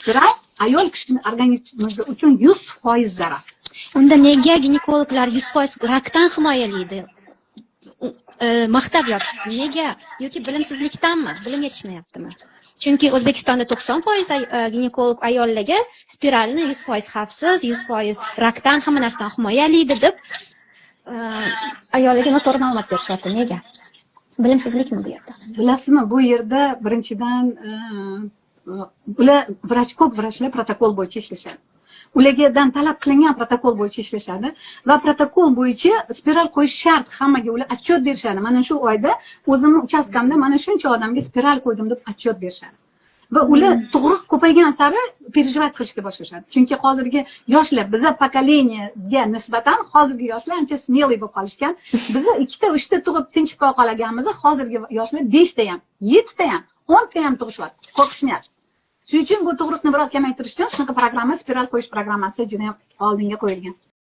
Spiral ayol kishining organizmi uchun 100% zarar. Unda nega ginekologlar 100% rakdan himoyalaydi? Maqtab yotishdi. Nega? Yoki bilimsizlikdanmi? Bilim yetishmayaptimi? Chunki O'zbekistonda 90% ginekolog ayollarga spiralni 100% xavfsiz, 100% rakdan hamma narsadan himoyalaydi deb ayollarga noto'g'ri ma'lumot berishyapti. Nega? Bilimsizlikmi bu yerda? Bilasizmi, bu yerda birinchidan ular ko'p vrachlar protokol bo'yicha ishlashadi. Ulardan talab qilingan protokol bo'yicha ishlashadi va protokol bo'yicha spiral qo'yish shart. Hammaga ular отчет berishadi. Mana shu oyda o'zimning uchastkamda mana shuncha odamga spiral qo'ydim deb отчет berishadi. Va ular tug'ruq ko'paygan sari переживать qilishga boshlashadi. Chunki hozirgi yoshlar, biza pokoleniyaga nisbatan hozirgi yoshlar ancha smелый bo'lib qolishgan. Biza 2 ta 3 ta tug'ib tinchib qolganmiz, hozirgi yoshlar 5 ta ham, 7 ta ham, 10 ta ham tug'ishyapti. Qo'rqishmayapti. Shuning uchun bu tug'ruqni biroz kamaytirish uchun shunaqa programma, spiral qo'yish programmasi juda ham oldinga qo'yilgan.